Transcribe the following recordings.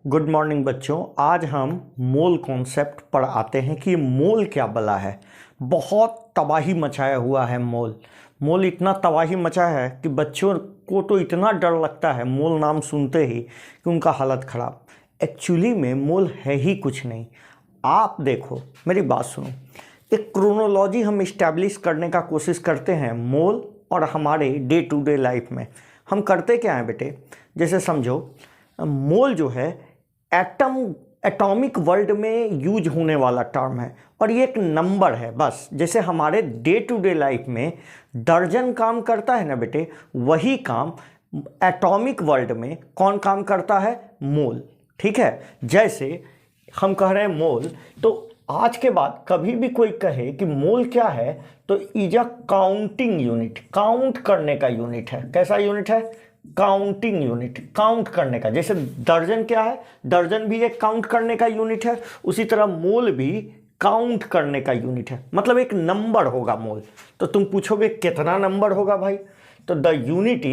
Good morning बच्चों। आज हम मोल कॉन्सेप्ट पर आते हैं कि मोल क्या बला है। बहुत तबाही मचाया हुआ है मोल इतना तबाही मचा है कि बच्चों को तो इतना डर लगता है मोल नाम सुनते ही कि उनका हालत ख़राब। एक्चुअली में मोल है ही कुछ नहीं। आप देखो, मेरी बात सुनो। एक क्रोनोलॉजी हम इस्टेब्लिश करने का कोशिश करते हैं मोल और हमारे डे टू डे लाइफ में। हम करते क्या हैं बेटे, जैसे समझो मोल जो है एटॉमिक वर्ल्ड में यूज होने वाला टर्म है और ये एक नंबर है बस। जैसे हमारे डे टू डे लाइफ में दर्जन काम करता है ना बेटे, वही काम एटॉमिक वर्ल्ड में कौन काम करता है? मोल। ठीक है, जैसे हम कह रहे हैं मोल, तो आज के बाद कभी भी कोई कहे कि मोल क्या है तो is a counting unit, count करने का यूनिट है। कैसा यूनिट है? काउंटिंग यूनिट, काउंट करने का। जैसे दर्जन क्या है, दर्जन भी एक काउंट करने का यूनिट है, उसी तरह मोल भी काउंट करने का यूनिट है। मतलब एक नंबर होगा मोल। तो तुम पूछोगे कितना नंबर होगा भाई, तो द यूनिट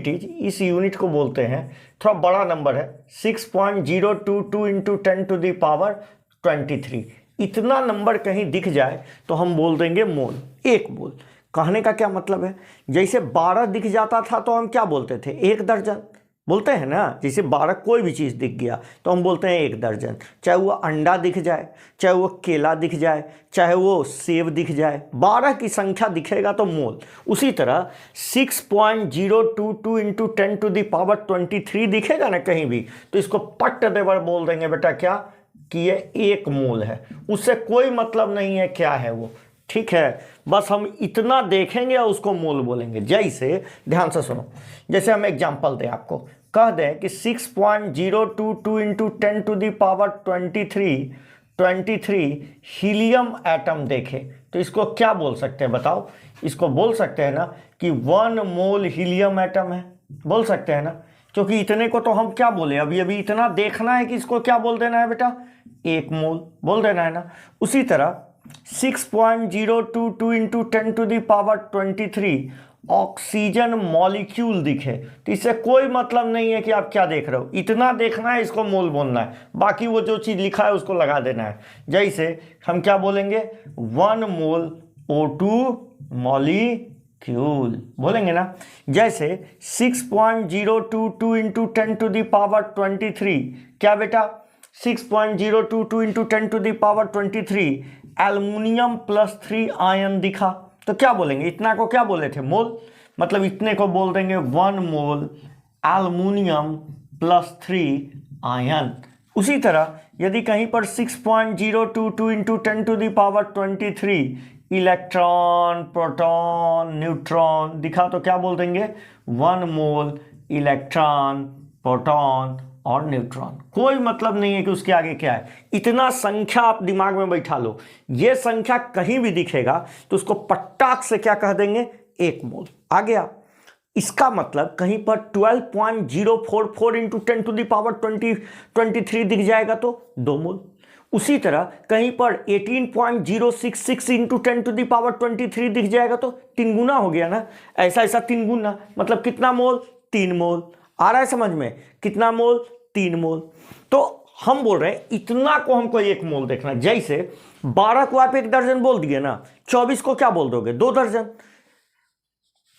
इज इस यूनिट को बोलते हैं, थोड़ा बड़ा नंबर है, 6.022 इंटू 10⁻23। इतना नंबर कहीं दिख जाए तो हम बोल देंगे मोल, एक मोल। कहने का क्या मतलब है, जैसे 12 दिख जाता था तो हम क्या बोलते थे? एक दर्जन बोलते हैं ना। जैसे 12 कोई भी चीज़ दिख गया तो हम बोलते हैं एक दर्जन। चाहे वो अंडा दिख जाए, चाहे वो केला दिख जाए, चाहे वो सेब दिख जाए, 12 की संख्या दिखेगा तो मोल। उसी तरह 6.022 इंटू 10⁻23 दिखेगा ना कहीं भी, तो इसको पट्ट देवर बोल देंगे बेटा क्या, कि ये एक मोल है। उससे कोई मतलब नहीं है क्या है वो। ठीक है, बस हम इतना देखेंगे और उसको मोल बोलेंगे। जैसे ध्यान से सुनो, जैसे हम एग्जांपल दें आपको, कह दें कि 6.022 इंटू 10⁻23 हीलियम एटम देखे, तो इसको क्या बोल सकते हैं बताओ? इसको बोल सकते हैं ना कि 1 मोल हीलियम एटम है, बोल सकते हैं ना। क्योंकि इतने को तो हम क्या बोले, अभी अभी इतना देखना है कि इसको क्या बोल देना है बेटा, एक मोल बोल देना है ना। उसी तरह 6.022 इंटू 10⁻23 ऑक्सीजन मॉलिक्यूल दिखे, तो इससे कोई मतलब नहीं है कि आप क्या देख रहे हो। इतना देखना है, इसको मोल बोलना है, बाकी वो जो चीज़ लिखा है उसको लगा देना है। जैसे हम क्या बोलेंगे, 1 मोल O2 मॉलिक्यूल बोलेंगे ना। जैसे 6.022 इंटू 10⁻23 क्या बेटा, 6.022 इंटू 10⁻23 एल्युमिनियम +3 आयन दिखा, तो क्या बोलेंगे? इतना को क्या बोले थे? मोल। मतलब इतने को बोल देंगे 1 मोल एल्युमिनियम +3 आयन। उसी तरह यदि कहीं पर 6.022 इंटू 10⁻23 इलेक्ट्रॉन, प्रोटॉन, न्यूट्रॉन दिखा, तो क्या बोल देंगे? 1 मोल इलेक्ट्रॉन, प्रोटॉन और न्यूट्रॉन। कोई मतलब नहीं है कि उसके आगे क्या है। इतना संख्या आप दिमाग में बैठा लो, ये संख्या कहीं भी दिखेगा तो उसको पट्टाक से क्या कह देंगे? एक मोल। आ गया। इसका मतलब कहीं पर 12.044 इंटू 10⁻23 दिख जाएगा तो 2 मोल। उसी तरह कहीं पर 18.066 इंटू 10⁻23 दिख जाएगा तो 3 गुना हो गया ना। ऐसा ऐसा 3 गुना मतलब कितना मोल? 3 मोल। आ रहा है समझ में? कितना मोल? 3 मोल। तो हम बोल रहे हैं इतना को हमको एक मोल देखना। जैसे 12 को आप एक दर्जन बोल दिए ना, 24 को क्या बोल दोगे? 2 दर्जन।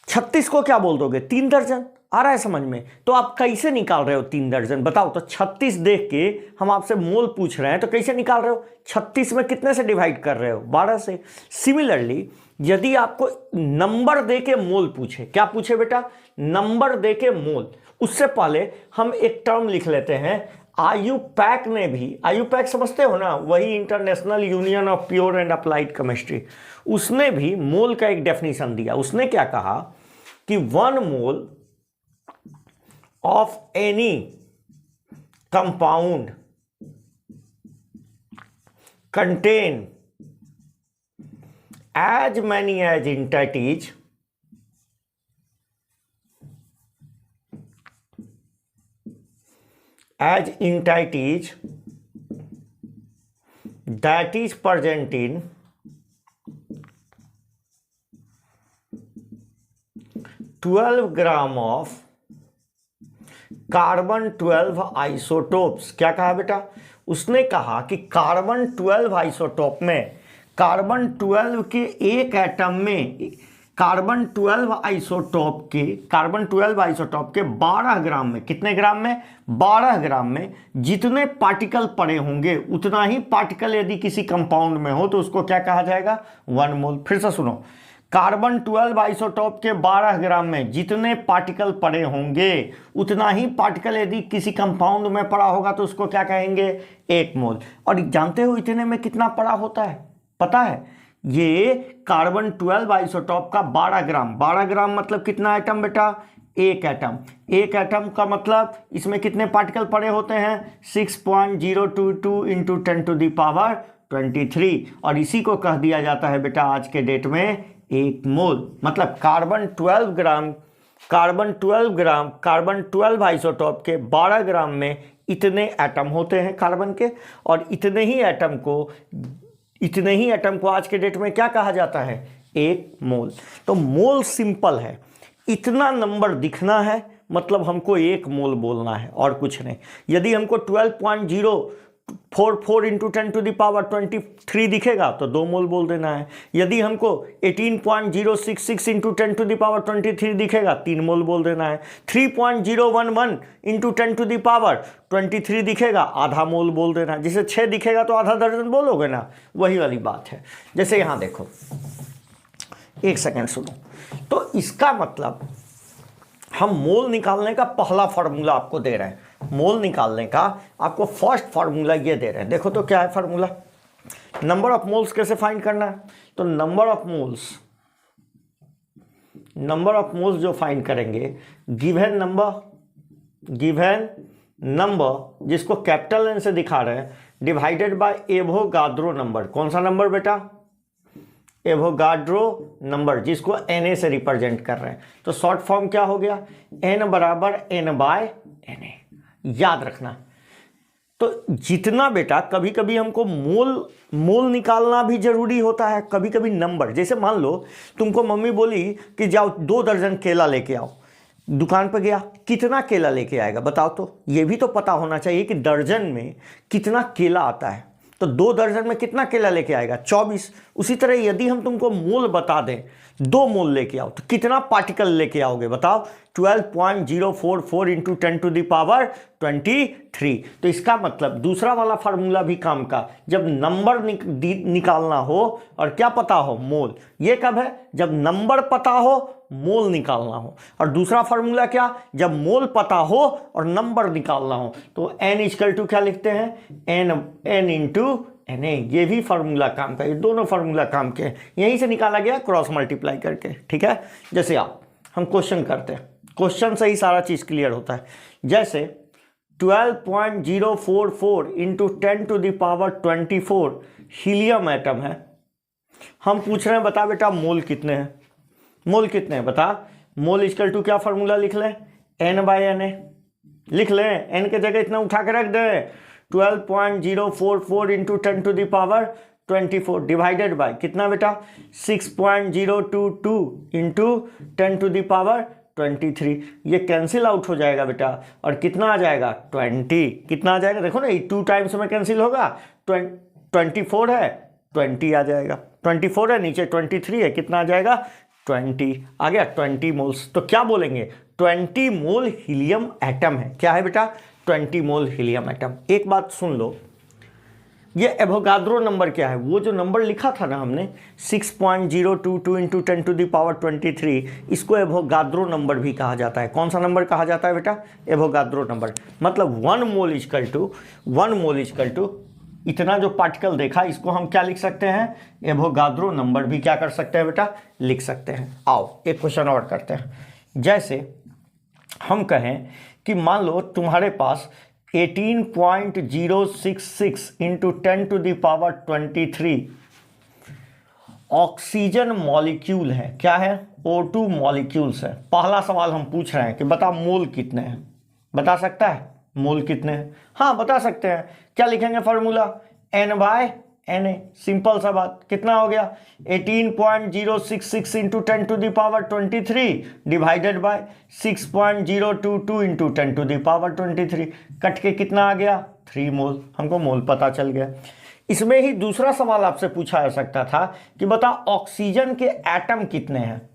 36 को क्या बोल दोगे? 3 दर्जन। आ रहा है समझ में? तो आप कैसे निकाल रहे हो 3 दर्जन बताओ? तो 36 देख के हम आपसे मोल पूछ रहे हैं तो कैसे निकाल रहे हो? 36 में कितने से डिवाइड कर रहे हो? 12 से। सिमिलरली यदि आपको नंबर दे के मोल पूछे, क्या पूछे बेटा? नंबर दे के मोल, उससे पहले हम एक टर्म लिख लेते हैं। आयुपैक ने भी, आयुपैक समझते हो ना, वही international union of pure and applied chemistry, उसने भी मोल का एक डेफिनेशन दिया। उसने क्या कहा कि 1 mole of any compound contain as many as entities that is present in 12 gram of carbon 12 isotopes. क्या कहा बेटा? उसने कहा कि कार्बन 12 आइसोटोप में, कार्बन 12 के एक एटम में, कार्बन 12 आइसोटोप के 12 ग्राम में, कितने ग्राम में? 12 ग्राम में जितने पार्टिकल पड़े होंगे उतना ही पार्टिकल यदि किसी कंपाउंड में हो तो उसको क्या कहा जाएगा? 1 मोल। फिर से सुनो, कार्बन 12 आइसोटोप के 12 ग्राम में जितने पार्टिकल पड़े होंगे उतना ही पार्टिकल यदि किसी कंपाउंड में पड़ा होगा तो उसको क्या कहेंगे? 1 मोल। और जानते हो इतने में कितना पड़ा होता है? पता है? ये कार्बन 12 आइसोटोप का 12 ग्राम मतलब कितना एटम बेटा? एक एटम। एक एटम का मतलब इसमें कितने पार्टिकल पड़े होते हैं? 6.022 इंटू 10 टू द पावर 23। और इसी को कह दिया जाता है बेटा आज के डेट में 1 मोल। मतलब कार्बन 12 आइसोटोप के 12 ग्राम में इतने एटम होते हैं कार्बन के, और इतने ही एटम को आज के डेट में क्या कहा जाता है? 1 मोल। तो मोल सिंपल है, इतना नंबर दिखना है मतलब हमको 1 मोल बोलना है और कुछ नहीं। यदि हमको 12.044 इंटू 10 टू द पावर 23 दिखेगा तो 2 मोल बोल देना है। यदि हमको 18.066 इंटू 10 टू द पावर 23 दिखेगा 3 मोल बोल देना है। 3.011 इंटू 10 टू द पावर 23 दिखेगा आधा मोल बोल देना है। जैसे 6 दिखेगा तो आधा दर्जन बोलोगे ना, वही वाली बात है। जैसे यहाँ देखो, एक सेकेंड सुनो। तो इसका मतलब हम मोल निकालने का पहला फार्मूला आपको दे रहे हैं। मोल निकालने का आपको फर्स्ट फार्मूला ये दे रहे हैं। देखो तो क्या है फार्मूला? नंबर ऑफ मोल्स कैसे फाइंड करना है? तो नंबर ऑफ मोल्स जो फाइंड करेंगे, गिवन नंबर जिसको कैपिटल एन से दिखा रहे हैं, डिवाइडेड बाय एवोगाद्रो नंबर। कौन सा नंबर बेटा? एवोगाड्रो नंबर, जिसको Na से रिप्रेजेंट कर रहे हैं। तो शॉर्ट फॉर्म क्या हो गया? N बराबर N/Na। याद रखना। तो जितना बेटा, कभी कभी हमको मोल निकालना भी जरूरी होता है, कभी कभी नंबर। जैसे मान लो तुमको मम्मी बोली कि जाओ 2 दर्जन केला लेके आओ, दुकान पर गया, कितना केला लेके आएगा बताओ? तो ये भी तो पता होना चाहिए कि दर्जन में कितना केला आता है। तो 2 दर्जन में कितना केला लेके आएगा? 24। उसी तरह यदि हम तुमको मोल बता दें, 2 मोल लेके आओ, तो कितना पार्टिकल लेके आओगे बताओ? 12.044 इंटू 10 टू द पावर 23। तो इसका मतलब दूसरा वाला फार्मूला भी काम का, जब नंबर निकालना हो और क्या पता हो? मोल। ये कब है? जब नंबर पता हो, मोल निकालना हो। और दूसरा फार्मूला क्या? जब मोल पता हो और नंबर निकालना हो। तो n इक्वल टू क्या लिखते हैं? n into Na। ये भी फार्मूला काम का, ये दोनों फार्मूला काम के, यहीं से निकाला गया क्रॉस मल्टीप्लाई करके। ठीक है? जैसे हम क्वेश्चन करते हैं, क्वेश्चन से ही सारा चीज क्लियर होता है। जैसे 12.044 into 10 to the power 24 helium atom है। हम पूछ रहे हैं बता बेटा मोल कितने हैं? मोल कितने हैं बता? मोल इक्वल टू क्या फार्मूला लिख लें? N/Na लिख लें। n के जगह इतना उठा के रख दें। 12.044 into 10 to the power 24 divided by कितना बेटा? 6.022 इंटू 10 टू द पावर 23। ये कैंसिल आउट हो जाएगा बेटा, और कितना आ जाएगा? 20। कितना आ जाएगा? देखो ना, 2 टाइम्स में कैंसिल होगा। 24 है, 20 आ जाएगा। 24 है, नीचे 23 है, कितना आ जाएगा? 20 आ गया। 20 मोल्स। तो क्या बोलेंगे? 20 मोल हीलियम एटम है। क्या है बेटा? 20 मोल हीलियम एटम। एक बात सुन लो, ये एवोगाद्रो नंबर क्या है? वो जो नंबर लिखा था ना हमने 6.022 इंटू 10 टू द पावर 23, इसको एवोगाद्रो नंबर भी कहा जाता है। कौन सा नंबर कहा जाता है बेटा? Avogadro number. मतलब 1 मोल इक्वल टू इतना जो पार्टिकल देखा, इसको हम क्या लिख सकते हैं? एवोगाद्रो नंबर भी क्या कर सकते हैं बेटा? लिख सकते हैं। आओ एक क्वेश्चन और करते हैं। जैसे हम कहें कि मान लो तुम्हारे पास 18.066 into 10 to the power 23 oxygen molecule है। क्या है? O2 मॉलिक्यूल्स है। पहला सवाल हम पूछ रहे हैं कि बता मोल कितने हैं? बता सकता है मोल कितने हैं? हाँ बता सकते हैं। क्या लिखेंगे फार्मूला? Na। सिंपल सा बात, कितना हो गया 18.066 into 10 to the power 23 divided by 6.022 into 10 to the power 23, cut के कितना आ गया 3 मोल। हमको मोल पता चल गया। इसमें ही दूसरा सवाल आपसे पूछा जा सकता था कि बता ऑक्सीजन के एटम कितने हैं।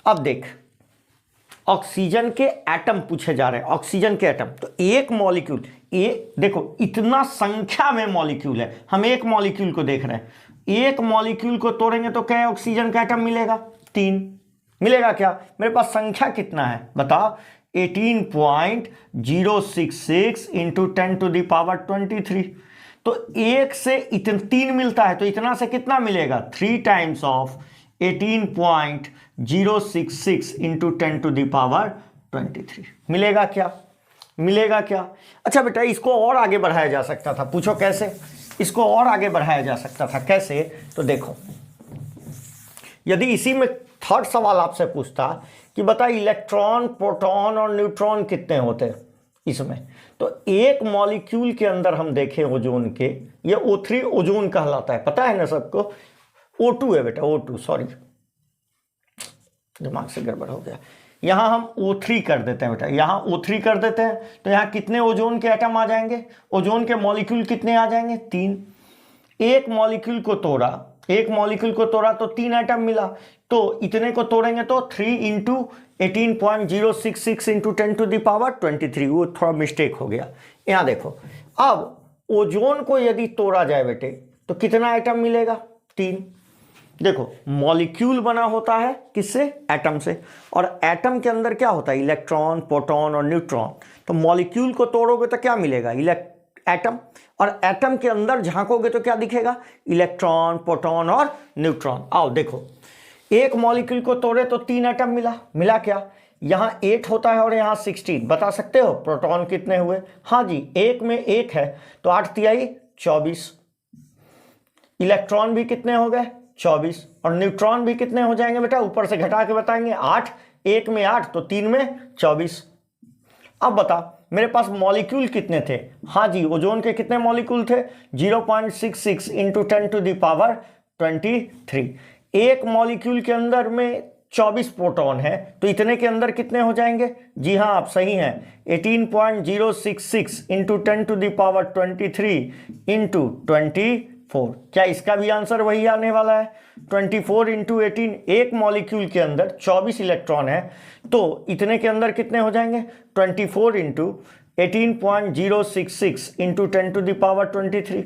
अब देख, ऑक्सीजन के एटम पूछे जा रहे हैं, ऑक्सीजन के एटम, तो एक मॉलिक्यूल, ये देखो इतना संख्या में मॉलिक्यूल है, हम एक मॉलिक्यूल को देख रहे हैं, एक मॉलिक्यूल को तोड़ेंगे तो क्या ऑक्सीजन का एटम मिलेगा 3 मिलेगा। क्या मेरे पास संख्या कितना है बताओ 18.066 इंटू 10 टू द पावर 23, तो एक से इतना 3 मिलता है, तो इतना से कितना मिलेगा 3 times of 18.066 into 10 to the power 23 मिलेगा। क्या मिलेगा क्या? अच्छा बेटा, इसको और आगे बढ़ाया जा सकता था, पूछो कैसे इसको और आगे बढ़ाया जा सकता था, कैसे? तो देखो, यदि इसी में थर्ड सवाल आपसे पूछता कि बता इलेक्ट्रॉन, प्रोटॉन और न्यूट्रॉन कितने होते हैं इसमें, तो एक मॉलिक्यूल के अंदर हम देखें ओजोन के, ये O3 ओजोन कहलाता है, पता है ना सबको। O2 है बेटा, O2, सॉरी दिमाग से गड़बड़ हो गया। यहां हम O3 कर देते हैं बेटा, यहां O3 कर देते हैं, तो यहां कितने ओजोन के एटम आ जाएंगे, ओजोन के मॉलिक्यूल कितने आ जाएंगे 3। एक मॉलिक्यूल को तोड़ा, एक मॉलिक्यूल को तोड़ा तो 3 एटम मिला, तो इतने को तोड़ेंगे तो 3 into 18.066 into 10 to the power 23, वो थोड़ा मिस्टेक हो गया। यहां देखो, अब ओजोन को यदि तोड़ा जाए बेटे तो कितना एटम मिलेगा 3। देखो मॉलिक्यूल बना होता है किससे, एटम से, और एटम के अंदर क्या होता है इलेक्ट्रॉन, प्रोटॉन और न्यूट्रॉन, तो मॉलिक्यूल को तोड़ोगे तो क्या मिलेगा एटम, और एटम के अंदर झांकोगे तो क्या दिखेगा इलेक्ट्रॉन, प्रोटॉन और न्यूट्रॉन। आओ देखो, एक मॉलिक्यूल को तोड़े तो 3 एटम मिला क्या, यहां 8 होता है और यहां 16, बता सकते हो प्रोटॉन कितने हुए? हाँ जी, एक में 1 है तो 8 तिहाई 24, इलेक्ट्रॉन भी कितने हो गए 24, और न्यूट्रॉन भी कितने हो जाएंगे बेटा, ऊपर से घटा के बताएंगे 8, एक में 8 तो 3 में 24। अब बता मेरे पास मॉलिक्यूल कितने थे? हाँ जी, ओजोन के कितने मॉलिक्यूल थे 0.66 इंटू 10 टू द पावर 23। एक मॉलिक्यूल के अंदर में 24 प्रोटॉन है, तो इतने के अंदर कितने हो जाएंगे? जी हाँ, आप सही हैं, 18.066 into 10 to the power 23 into 24। क्या इसका भी आंसर वही आने वाला है 24 इंटू 18। एक मॉलिक्यूल के अंदर 24 इलेक्ट्रॉन है, तो इतने के अंदर कितने हो जाएंगे 24 into 18.066 into 10 to the power 23।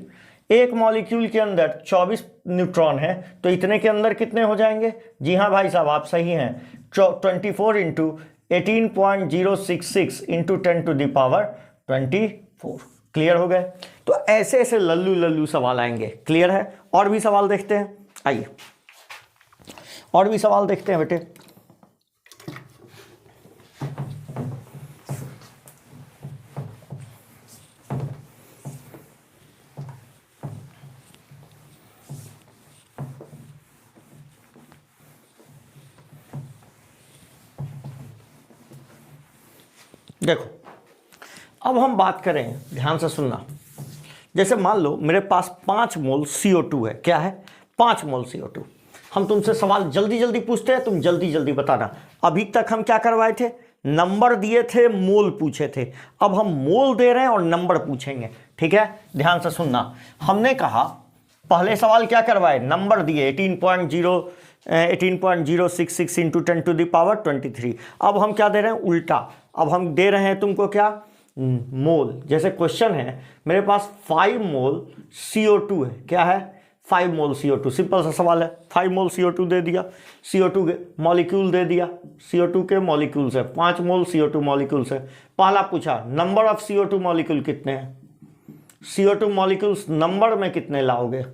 एक मॉलिक्यूल के अंदर 24 न्यूट्रॉन है, तो इतने के अंदर कितने हो जाएंगे? जी हाँ भाई साहब, आप सही हैं, 24 into 18.066 into 10 to the power 24। Clear हो गए? तो ऐसे ऐसे लल्लू लल्लू सवाल आएंगे। क्लियर है? और भी सवाल देखते हैं, आइए और भी सवाल देखते हैं बेटे। देखो, अब हम बात करें, ध्यान से सुनना, जैसे मान लो मेरे पास 5 मोल CO2 है। क्या है? 5 मोल CO2। हम तुमसे सवाल जल्दी जल्दी पूछते हैं, तुम जल्दी जल्दी बताना। अभी तक हम क्या करवाए थे? नंबर दिए थे, मोल पूछे थे। अब हम मोल दे रहे हैं और नंबर पूछेंगे। ठीक है, ध्यान से सुनना। हमने कहा पहले सवाल क्या करवाए, नंबर दिए 18.066 इंटू 10 टू द पावर 23। अब हम क्या दे रहे हैं? उल्टा, अब हम दे रहे हैं तुमको क्या? मोल। जैसे क्वेश्चन है मेरे पास 5 मोल CO2 है। क्या है? 5 मोल CO2। सिंपल सा सवाल है, 5 मोल CO2 दे दिया, CO2 के मॉलिक्यूल दे दिया, CO2 के मॉलिक्यूल से 5 मोल CO2 मॉलिक्यूल से। पहला पूछा नंबर ऑफ CO2 मॉलिक्यूल कितने हैं, CO2 मॉलिक्यूल्स नंबर में कितने लाओगे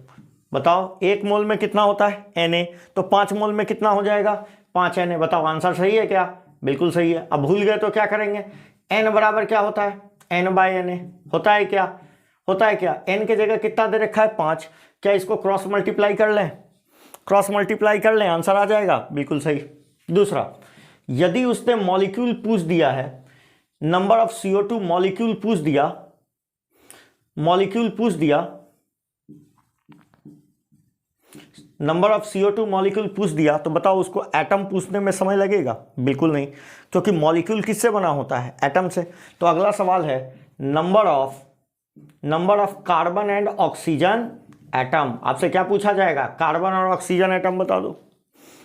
बताओ। 1 मोल में कितना होता है Na, तो 5 मोल में कितना हो जाएगा 5 Na। बताओ आंसर सही है क्या? बिल्कुल सही है। अब भूल गए तो क्या करेंगे? n बराबर क्या होता है? n/Na होता है क्या? होता है क्या? n के जगह कितना दे रखा है 5। क्या इसको क्रॉस मल्टीप्लाई कर लें? क्रॉस मल्टीप्लाई कर लें, आंसर आ जाएगा। बिल्कुल सही। दूसरा, यदि उसने मॉलिक्यूल पूछ दिया है, नंबर ऑफ CO2 मॉलिक्यूल पूछ दिया, नंबर ऑफ CO2 मॉलिक्यूल पूछ दिया तो बताओ उसको एटम पूछने में समय लगेगा? बिल्कुल नहीं, क्योंकि मॉलिक्यूल किससे बना होता है? एटम से। तो अगला सवाल है number of carbon and oxygen atom. आपसे क्या पूछा जाएगा? कार्बन और ऑक्सीजन एटम बता दो।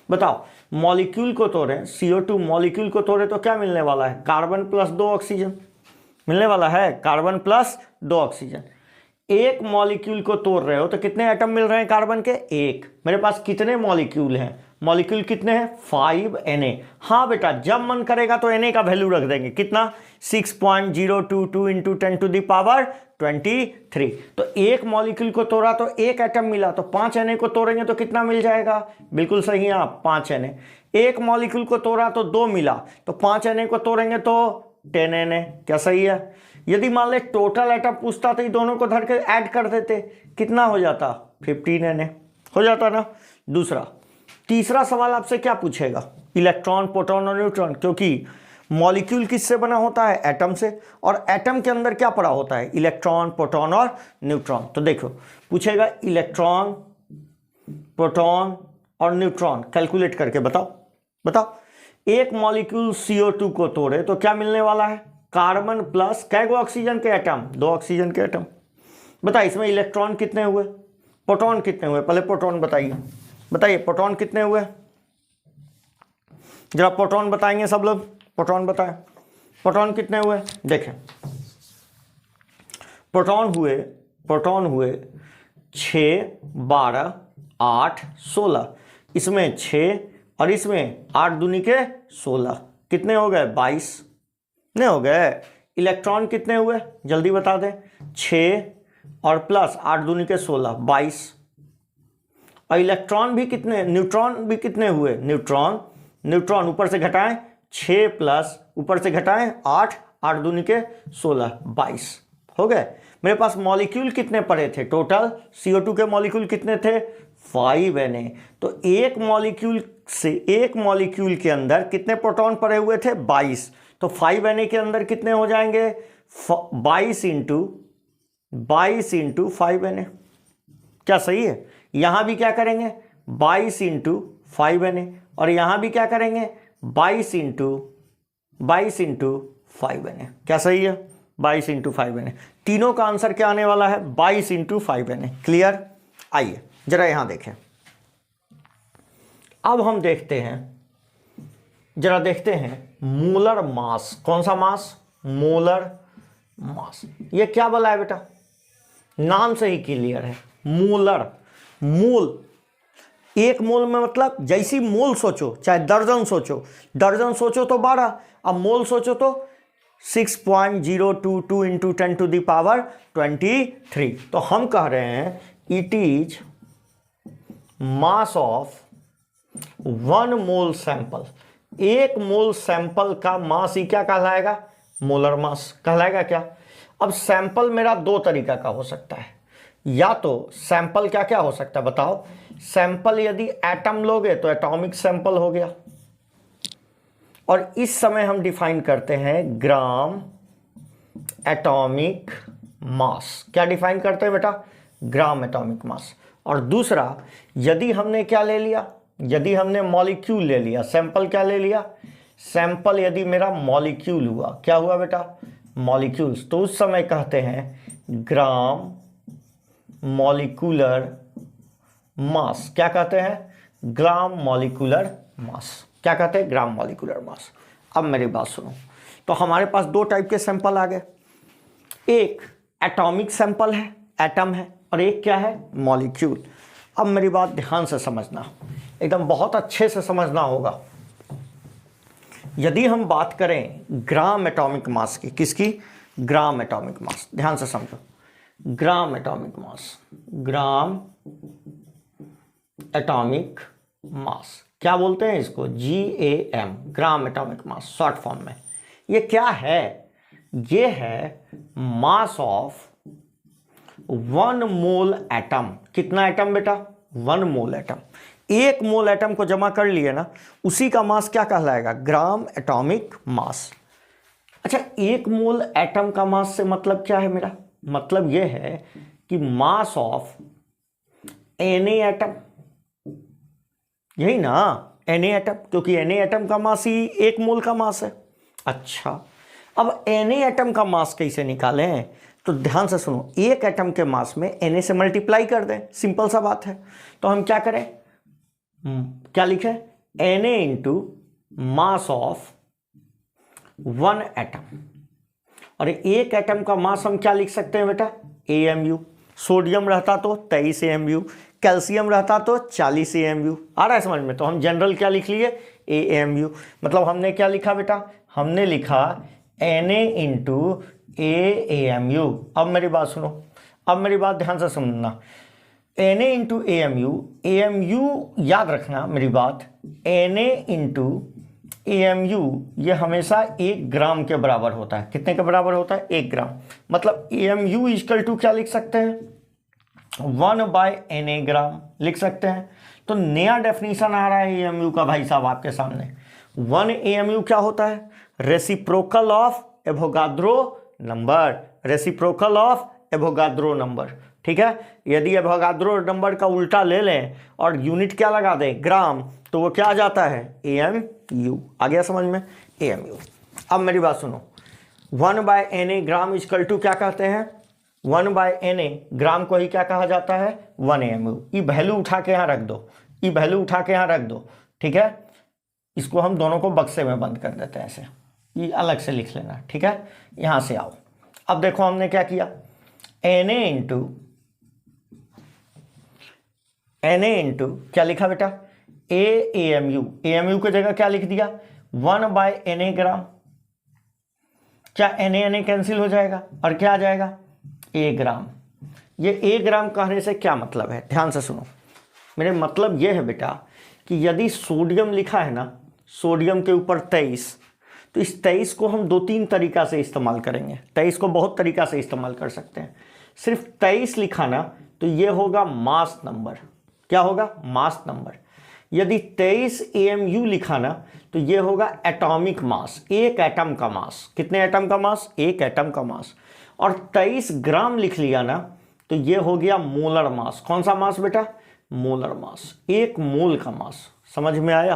बताओ मॉलिक्यूल को तोड़े, CO2 मॉलिक्यूल को तोड़े तो क्या मिलने वाला है? कार्बन प्लस 2 ऑक्सीजन मिलने वाला है, कार्बन प्लस 2 ऑक्सीजन। एक मॉलिक्यूल को तोड़ रहे हो तो कितने एटम मिल रहे हैं कार्बन के? एक। मेरे पास कितने मॉलिक्यूल हैं? मॉलिक्यूल कितने हैं? 5 Na। हाँ बेटा, जब मन करेगा तो Na का वैल्यू रख देंगे। कितना? 6.022 इंटू 10⁻23। तो एक मॉलिक्यूल को तोड़ा तो एक एटम मिला, तो 5 Na को तोड़ेंगे तो कितना मिल जाएगा? बिल्कुल सही है आप, 5 Na। एक मॉलिक्यूल को तोड़ा तो 2 मिला, तो 5 Na को तोड़ेंगे तो 10 Na। क्या सही है? यदि मान ले टोटल एटम पूछता तो ये दोनों को धर के ऐड कर देते, कितना हो जाता? 15 Na हो जाता ना। दूसरा, तीसरा सवाल आपसे क्या पूछेगा? इलेक्ट्रॉन, प्रोटॉन और न्यूट्रॉन, क्योंकि मॉलिक्यूल किससे बना होता है? एटम से। और एटम के अंदर क्या पड़ा होता है? इलेक्ट्रॉन, प्रोटॉन और न्यूट्रॉन। तो देखो पूछेगा इलेक्ट्रॉन, प्रोटॉन और न्यूट्रॉन कैलकुलेट करके बताओ। एक मॉलिक्यूल CO2 को तोड़े तो क्या मिलने वाला है? कार्बन प्लस कैगो ऑक्सीजन के एटम? 2 ऑक्सीजन के एटम। बता इसमें इलेक्ट्रॉन कितने हुए, प्रोटॉन कितने हुए? पहले प्रोटॉन बताइए प्रोटॉन कितने हुए? जरा प्रोटॉन बताएंगे सब लोग, प्रोटॉन बताएं। प्रोटॉन कितने हुए? देखें, प्रोटॉन हुए 6, 12, 8, 16। इसमें 6 और इसमें 8 दूनी के 16, कितने हो गए? 22 नहीं हो गए? इलेक्ट्रॉन कितने हुए जल्दी बता दें? 6 और प्लस 8 दूनी के 16, 22। और इलेक्ट्रॉन भी कितने, न्यूट्रॉन भी कितने हुए? न्यूट्रॉन ऊपर से घटाएं 6 प्लस ऊपर से घटाएं 8, 8 दूनी के 16, 22 हो गए। मेरे पास मॉलिक्यूल कितने पड़े थे? टोटल CO2 के मॉलिक्यूल कितने थे? 5 Na। तो एक मॉलिक्यूल के अंदर कितने प्रोटॉन पड़े हुए थे? 22। तो 5 Na के अंदर कितने हो जाएंगे? 22 इंटू 5 Na। क्या सही है? यहां भी क्या करेंगे? 22 इंटू 5 Na। और यहां भी क्या करेंगे? 22 इंटू 5 Na। क्या सही है? 22 इंटू 5 Na। तीनों का आंसर क्या आने वाला है? 22 इंटू 5 Na। क्लियर? आइए जरा यहां देखें। अब हम देखते हैं मोलर मास। कौन सा मास? Molar mass. ये क्या बोला है बेटा? नाम से ही क्लियर है, मोलर। मोल, एक मोल में मतलब जैसी मोल सोचो, चाहे दर्जन सोचो तो 12, अब मोल सोचो तो 6.022 इंटू 10⁻23। तो हम कह रहे हैं it is mass of 1 mole sample. एक मोल सैंपल का मास ही क्या कहलाएगा? मोलर मास कहलाएगा। क्या? अब सैंपल मेरा 2 तरीका का हो सकता है। या तो सैंपल क्या क्या हो सकता है बताओ? सैंपल यदि एटम लोगे तो एटॉमिक सैंपल हो गया, और इस समय हम डिफाइन करते हैं ग्राम एटॉमिक मास। क्या डिफाइन करते हैं बेटा? Gram atomic mass. और दूसरा, यदि हमने क्या ले लिया? यदि हमने मॉलिक्यूल ले लिया, सैंपल क्या ले लिया? सैंपल यदि मेरा मॉलिक्यूल हुआ, क्या हुआ बेटा? मॉलिक्यूल्स, तो उस समय कहते हैं ग्राम मॉलिक्यूलर मास। क्या कहते हैं? Gram molecular mass. क्या कहते हैं? Gram molecular mass. अब मेरी बात सुनो, तो हमारे पास 2 टाइप के सैंपल आ गए। एक एटॉमिक सैंपल है, एटम है, और एक क्या है? मॉलिक्यूल। अब मेरी बात ध्यान से समझना, एकदम बहुत अच्छे से समझना होगा। यदि हम बात करें ग्राम एटॉमिक मास की, किसकी? Gram atomic mass. ध्यान से समझो, gram atomic mass, gram atomic mass क्या बोलते हैं इसको? GAM, gram atomic mass short form में। ये क्या है? ये है मास ऑफ 1 मोल एटम। कितना एटम बेटा? 1 मोल एटम। 1 मोल एटम को जमा कर लिए ना, उसी का मास क्या कहलाएगा? Gram atomic mass. अच्छा, 1 मोल एटम का मास से मतलब क्या है मेरा? मतलब यह है कि मास ऑफ Na एटम यही ना, Na एटम, क्योंकि Na एटम का मास ही 1 मोल का मास है। अच्छा, अब Na एटम का मास कैसे निकालें? तो ध्यान से सुनो, एक एटम के मास में Na से मल्टीप्लाई कर दें, सिंपल सा बात है। तो हम क्या करें, क्या लिखें, Na into mass of 1 atom. और एक एटम का मास हम क्या लिख सकते हैं बेटा, AMU। सोडियम रहता तो 23 AMU, कैल्शियम रहता तो 40 AMU। आ रहा है समझ में? तो हम जनरल क्या लिख लिए, AMU। मतलब हमने क्या लिखा बेटा, हमने लिखा Na इंटू AMU। अब मेरी बात सुनो, अब मेरी बात ध्यान से सुनना। Na इंटू AMU, AMU याद रखना मेरी बात, Na इंटू AMU ये हमेशा 1 ग्राम के बराबर होता है। कितने के बराबर होता है, 1 ग्राम। मतलब AMU इक्वल टू क्या लिख सकते हैं, 1/Na ग्राम लिख सकते हैं। तो नया डेफिनेशन आ रहा है AMU का भाई साहब आपके सामने। 1 AMU क्या होता है, reciprocal of Avogadro number, reciprocal of Avogadro number. ठीक है, यदि एवोगाद्रो नंबर का उल्टा ले लें और यूनिट क्या लगा दें, ग्राम, तो वो क्या आ जाता है, AMU। आ गया समझ में, AMU। अब मेरी बात सुनो, 1/Na ग्राम इक्वल टू क्या कहते हैं, 1/Na ग्राम को ही क्या कहा जाता है, 1 AMU। ये वैल्यू उठा के यहाँ रख दो, ये वैल्यू उठा के यहाँ रख दो। ठीक है, इसको हम दोनों को बक्से में बंद कर देते हैं ऐसे, ये अलग से लिख लेना। ठीक है, यहां से आओ। अब देखो हमने क्या किया, Na इंटू क्या लिखा बेटा, AMU। AMU की जगह क्या लिख दिया, 1/Na ग्राम। क्या Na कैंसिल हो जाएगा और क्या आ जाएगा, A ग्राम। ये A ग्राम कहने से क्या मतलब है, ध्यान से सुनो। मेरे मतलब यह है बेटा कि यदि सोडियम लिखा है ना, सोडियम के ऊपर 23, तो इस 23 को हम 2-3 तरीका से इस्तेमाल करेंगे। 23 को बहुत तरीका से इस्तेमाल कर सकते हैं। सिर्फ 23 लिखा ना तो ये होगा मास नंबर। क्या होगा, मास नंबर। यदि 23 AMU लिखा ना तो ये होगा एटॉमिक मास, एक एटम का मास। कितने एटम का मास, एक एटम का मास। और 23 ग्राम लिख लिया ना तो ये हो गया मोलर मास। कौन सा मास बेटा, मोलर मास, एक मोल का मास। समझ में आया,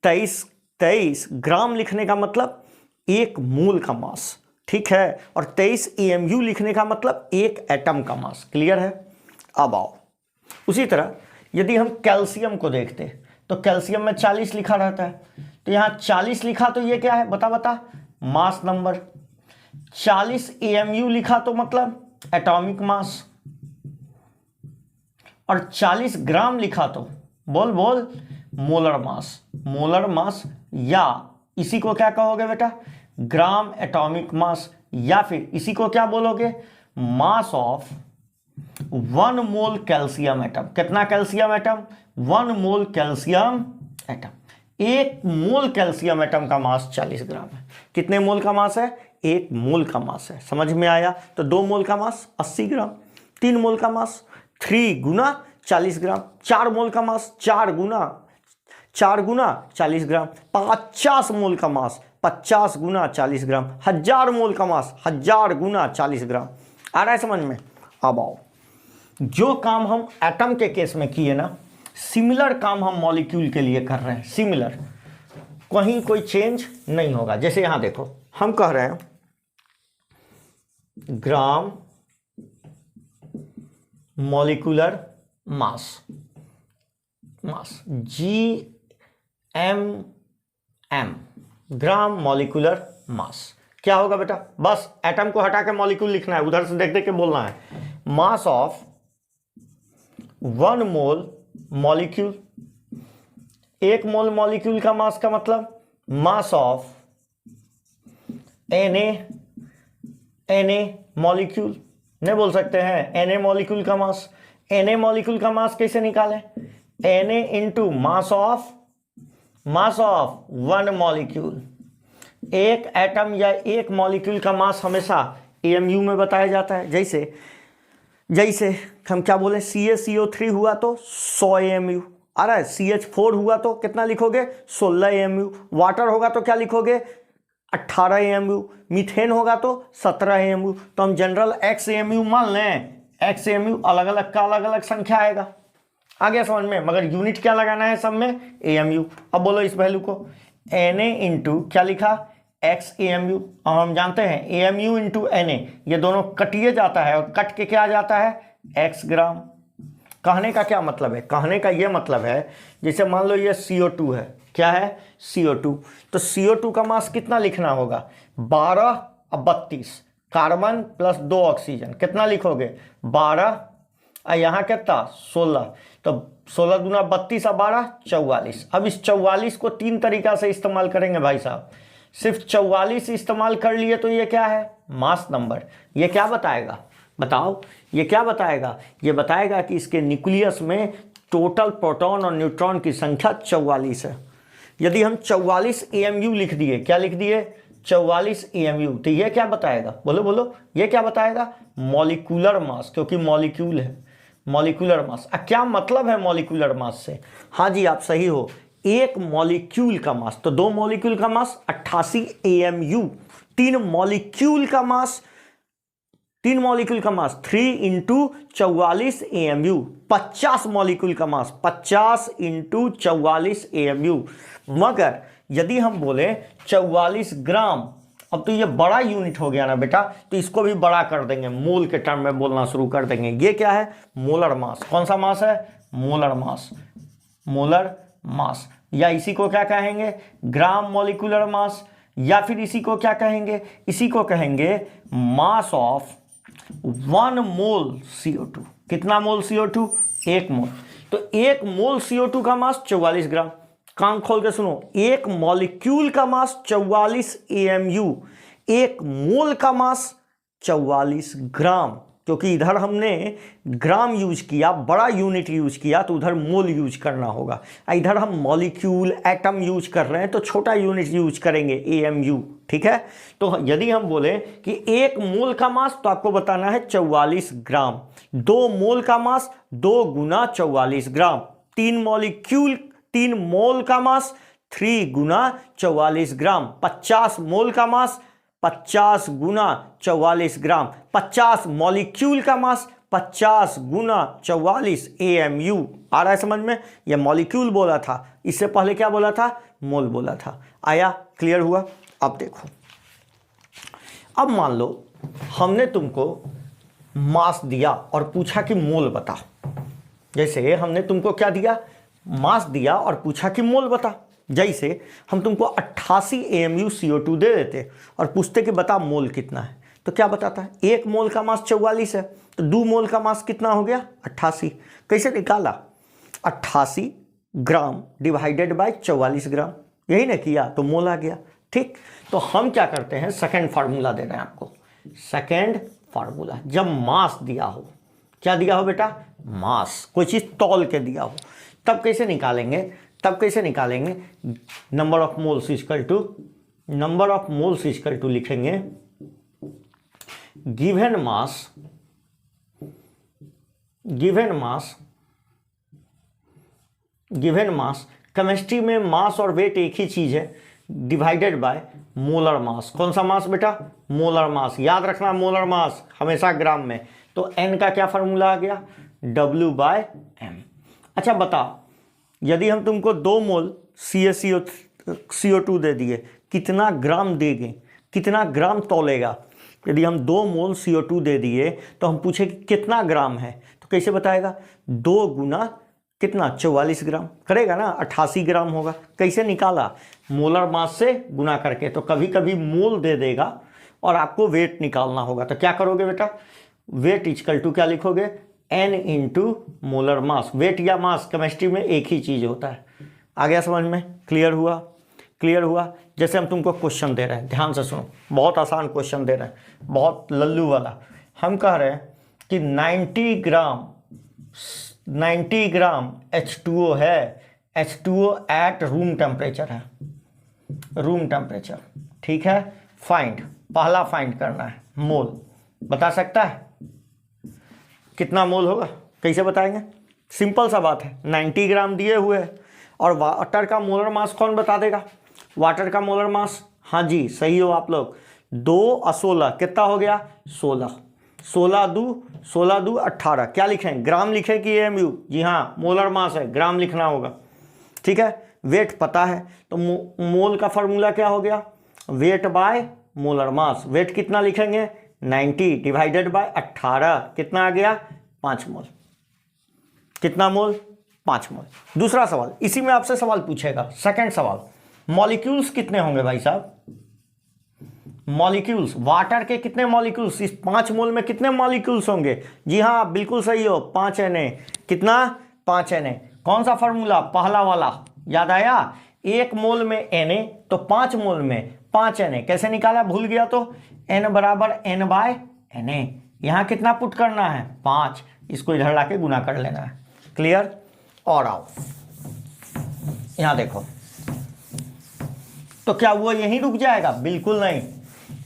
23 ग्राम लिखने का मतलब एक मोल का मास। ठीक है, और 23 AMU लिखने का मतलब एक एटम का मास। क्लियर है? अब आओ, उसी तरह यदि हम कैल्शियम को देखते तो कैल्शियम में 40 लिखा रहता है, तो यहां 40 लिखा तो ये क्या है, बता, मास नंबर। 40 AMU लिखा तो मतलब एटॉमिक मास। और 40 ग्राम लिखा तो बोल मोलर मास। मोलर मास, या इसी को क्या कहोगे बेटा, ग्राम एटॉमिक मास, या फिर इसी को क्या बोलोगे, mass of 1 mole calcium atom. कितना कैल्शियम एटम, 1 मोल कैल्शियम एटम। 1 मोल कैल्शियम एटम का मास 40 ग्राम है। कितने मोल का मास है, 1 मोल का मास है। समझ में आया? तो 2 मोल का मास 80 ग्राम, 3 मोल का मास 3 गुना 40 ग्राम, 4 मोल का मास 4 गुना 40 ग्राम, 50 मोल का मास 50 गुना 40 ग्राम, 1000 मोल का मास 1000 गुना 40 ग्राम। आ रहा है समझ में? अब आओ, जो काम हम एटम के केस में किए ना, सिमिलर काम हम मॉलिक्यूल के लिए कर रहे हैं। सिमिलर, कहीं कोई चेंज नहीं होगा। जैसे यहां देखो, हम कह रहे हैं gram molecular mass, GMM, gram molecular mass. क्या होगा बेटा, बस एटम को हटा के मॉलिक्यूल लिखना है, उधर से देख देख के बोलना है। Mass of 1 mole molecule, 1 mole molecule का मास का मतलब मास ऑफ Na मॉलिक्यूल। नहीं बोल सकते हैं Na मॉलिक्यूल का मास। Na मॉलिक्यूल का मास कैसे निकालें, Na into mass of 1 molecule. एक एटम या एक मॉलिक्यूल का मास हमेशा AMU में बताया जाता है। जैसे हम क्या बोले, CaCO3 हुआ तो 100 AMU। आ रहा है, CH4 हुआ तो कितना लिखोगे, 16 AMU। वाटर होगा तो क्या लिखोगे, 18 AMU। मीथेन होगा तो 17 AMU। तो हम जनरल XAMU मान लें, XAMU अलग अलग का अलग अलग संख्या आएगा। आ गया समझ में, मगर यूनिट क्या लगाना है सब में, AMU। अब बोलो इस वैल्यू को Na इंटू क्या लिखा, x AMU। और हम जानते हैं AMU इंटू Na ये दोनों कटिए जाता है और कट के क्या आ जाता है, x ग्राम। कहने का क्या मतलब है, कहने का ये मतलब है जैसे मान लो ये CO2 है, क्या है CO2, तो CO2 का मास कितना लिखना होगा, 12 और 32, कार्बन प्लस 2 ऑक्सीजन, कितना लिखोगे 12 और यहाँ कितना 16, तो 16 दूना 32 और 12 44। अब इस 44 को 3 तरीका से इस्तेमाल करेंगे भाई साहब, सिर्फ 44 इस्तेमाल कर लिए तो ये क्या है, मास नंबर। ये क्या बताएगा, बताओ ये क्या बताएगा, ये बताएगा कि इसके न्यूक्लियस में टोटल प्रोटॉन और न्यूट्रॉन की संख्या 44 है। यदि हम 44 AMU लिख दिए, क्या लिख दिए 44 AMU, तो ये क्या बताएगा, बोलो बोलो ये क्या बताएगा, मॉलिक्यूलर मास, क्योंकि मॉलिक्यूल है, मॉलिक्यूलर मास। क्या मतलब है मॉलिक्यूलर मास से, हाँ जी आप सही हो, एक मॉलिक्यूल का मास, तो 2 मॉलिक्यूल का मास 88 AMU, 3 मॉलिक्यूल का मास, 3 मॉलिक्यूल का मास 3 इंटू 44 AMU, 50 मॉलिक्यूल का मास 50 इंटू 44 AMU। मगर यदि हम बोले 44 ग्राम, अब तो ये बड़ा यूनिट हो गया ना बेटा, तो इसको भी बड़ा कर देंगे, मोल के टर्म में बोलना शुरू कर देंगे। ये क्या है, मोलर मास। कौन सा मास है, मोलर मास, मोलर मास। या इसी को क्या कहेंगे, ग्राम मॉलिक्यूलर मास, या फिर इसी को क्या कहेंगे, इसी को कहेंगे मास ऑफ 1 मोल CO2। कितना मोल CO2, 1 मोल। तो 1 मोल CO2 का मास 44 ग्राम। कान खोल के सुनो, एक मॉलिक्यूल का मास 44 AMU, 1 मोल का मास 44 ग्राम। क्योंकि इधर हमने ग्राम यूज किया, बड़ा यूनिट यूज किया, तो उधर मोल यूज करना होगा। इधर हम मॉलिक्यूल एटम यूज कर रहे हैं तो छोटा यूनिट यूज करेंगे AMU, ठीक है। तो यदि हम बोले कि 1 मोल का मास, तो आपको बताना है 44 ग्राम। 2 मोल का मास 2 गुना 44 ग्राम। 3 मॉलिक्यूल, 3 मोल का मास 3 गुना 44 ग्राम। 50 मोल का मास 50 गुना 44 ग्राम। 50 मॉलिक्यूल का मास 50 गुना 44 AMU। आ रहा है समझ में, यह मॉलिक्यूल बोला था, इससे पहले क्या बोला था, मोल बोला था। आया, क्लियर हुआ। अब देखो, अब मान लो हमने तुमको मास दिया और पूछा कि मोल बता। जैसे हमने तुमको क्या दिया, मास दिया और पूछा कि मोल बता। जैसे हम तुमको 88 AMU CO2 दे देते और पूछते कि बता मोल कितना है, तो क्या बताता है, 1 मोल का मास 44 है, तो 2 मोल का मास कितना हो गया 88। कैसे निकाला, 88 ग्राम डिवाइडेड बाय 44 ग्राम, यही ना किया, तो मोल आ गया। ठीक, तो हम क्या करते हैं, सेकंड फार्मूला दे रहे हैं आपको। सेकंड फार्मूला, जब मास दिया हो, क्या दिया हो बेटा, मास, कोई चीज़ तौल के दिया हो, तब कैसे निकालेंगे, तब कैसे निकालेंगे, number of moles equal to, number of moles equal to लिखेंगे given mass, given mass, given mass, chemistry में मास और वेट एक ही चीज है, डिवाइडेड बाय मोलर मास। कौन सा मास बेटा, मोलर मास। याद रखना मोलर मास हमेशा ग्राम में। तो n का क्या फार्मूला आ गया, W/m। अच्छा बता, यदि हम तुमको 2 मोल CO2 दे दिए, कितना ग्राम देंगे, कितना ग्राम तौलेगा। यदि हम 2 मोल CO2 दे दिए तो हम पूछे कि कितना ग्राम है, तो कैसे बताएगा, 2 गुना कितना 44 ग्राम करेगा ना, 88 ग्राम होगा। कैसे निकाला, मोलर मास से गुना करके। तो कभी कभी मोल दे देगा और आपको वेट निकालना होगा, तो क्या करोगे बेटा, वेट इक्वल टू क्या लिखोगे, n into molar mass. Weight या मास केमिस्ट्री में एक ही चीज होता है। आ गया समझ में, क्लियर हुआ, क्लियर हुआ। जैसे हम तुमको क्वेश्चन दे रहे हैं, ध्यान से सुनो, बहुत आसान क्वेश्चन दे रहे हैं, बहुत लल्लू वाला। हम कह रहे हैं कि 90 ग्राम H2O है, H2O एट रूम टेम्परेचर है, रूम टेम्परेचर, ठीक है। फाइंड, पहला फाइंड करना है मोल, बता सकता है कितना मोल होगा, कैसे बताएंगे, सिंपल सा बात है। 90 ग्राम दिए हुए है और वाटर का मोलर मास कौन बता देगा, वाटर का मोलर मास, हाँ जी सही हो आप लोग, 2 और 16 कितना हो गया 16। 16 दू 18। क्या लिखें, ग्राम लिखें कि एएमयू? जी हाँ, मोलर मास है, ग्राम लिखना होगा। ठीक है, वेट पता है तो मोल का फॉर्मूला क्या हो गया, weight by molar mass. Weight कितना लिखेंगे, 90 डिवाइडेड बाय 18, कितना आ गया, 5 मोल। कितना मोल, 5 मोल। दूसरा सवाल, इसी में आपसे सवाल पूछेगा। सेकंड सवाल, मॉलिक्यूल्स कितने होंगे भाई साहब? मॉलिक्यूल्स, वाटर के कितने मॉलिक्यूल्स, इस 5 मोल में कितने मॉलिक्यूल्स होंगे? जी हाँ, आप बिल्कुल सही हो, 5 Na। कितना, 5 Na। कौन सा फॉर्मूला, पहला वाला, याद आया? 1 मोल में Na तो 5 मोल में 5 Na। कैसे निकाला, भूल गया तो? N बराबर N बाय Na। यहां कितना पुट करना है, 5, इसको इधर लाके गुना कर लेना है। क्लियर? और आओ यहां देखो, तो क्या वो यहीं रुक जाएगा? बिल्कुल नहीं,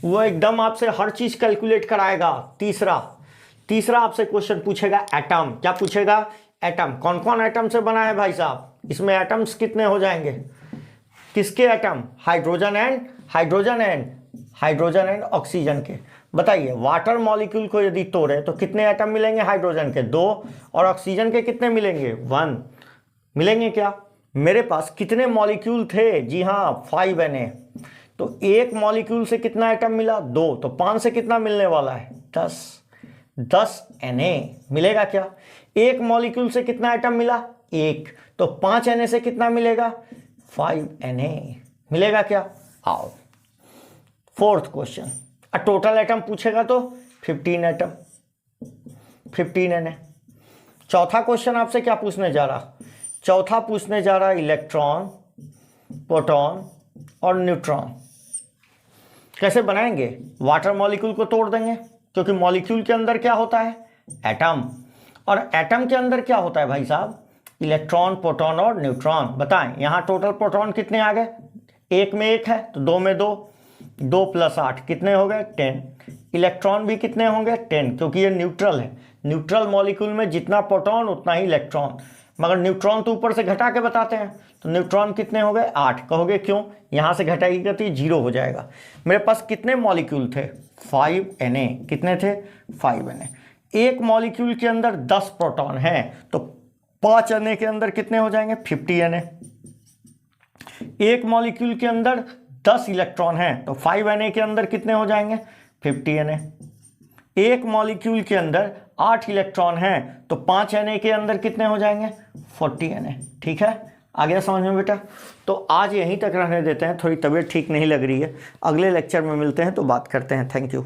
वो एकदम आपसे हर चीज कैलकुलेट कराएगा। तीसरा आपसे क्वेश्चन पूछेगा एटम। क्या पूछेगा, एटम। कौन कौन एटम से बना है भाई साहब? इसमें एटम्स कितने हो जाएंगे, किसके एटम? हाइड्रोजन एंड ऑक्सीजन के। बताइए, वाटर मॉलिक्यूल को यदि तोड़े तो कितने एटम मिलेंगे? हाइड्रोजन के 2, और ऑक्सीजन के कितने मिलेंगे? 1 मिलेंगे। क्या मेरे पास कितने मॉलिक्यूल थे? जी हाँ, 5 Na। तो एक मॉलिक्यूल से कितना एटम मिला? 2, तो 5 से कितना मिलने वाला है? 10 Na मिलेगा। क्या एक मॉलिक्यूल से कितना एटम मिला? 1, तो 5 Na से कितना मिलेगा? 5 Na मिलेगा। क्या आओ, फोर्थ क्वेश्चन, टोटल एटम पूछेगा तो 15 एटम, 15 Na। चौथा क्वेश्चन आपसे क्या पूछने जा रहा? चौथा पूछने जा रहा इलेक्ट्रॉन, प्रोटॉन और न्यूट्रॉन। कैसे बनाएंगे? वाटर मॉलिक्यूल को तोड़ देंगे, क्योंकि मॉलिक्यूल के अंदर क्या होता है? एटम। और एटम के अंदर क्या होता है भाई साहब? इलेक्ट्रॉन, प्रोटॉन और न्यूट्रॉन। बताएं, यहां टोटल प्रोटॉन कितने आ गए? 1 में 1 है तो 2 में 2, 2 + 8 कितने हो गए? 10। इलेक्ट्रॉन भी कितने होंगे? 10, क्योंकि ये न्यूट्रल है। न्यूट्रल मॉलिक्यूल में जितना प्रोटॉन उतना ही इलेक्ट्रॉन, मगर न्यूट्रॉन तो ऊपर से घटा के बताते हैं। तो न्यूट्रॉन कितने हो गए? 8। कहोगे क्यों? यहां से घटाएगी तो 0 हो जाएगा। मेरे पास कितने मॉलिक्यूल थे? 5 Na। कितने थे? 5 Na। एक मॉलिक्यूल के अंदर 10 प्रोटॉन हैं, तो 5 Na के अंदर कितने हो जाएंगे? 50 Na। एक मॉलिक्यूल के अंदर 10 इलेक्ट्रॉन हैं, तो 5 Na के अंदर कितने हो जाएंगे? 50 Na। एक मॉलिक्यूल के अंदर 8 इलेक्ट्रॉन हैं, तो 5 Na के अंदर कितने हो जाएंगे? 40 Na। ठीक है, आ गया समझ में बेटा? तो आज यहीं तक रहने देते हैं, थोड़ी तबीयत ठीक नहीं लग रही है। अगले लेक्चर में मिलते हैं तो बात करते हैं। Thank you.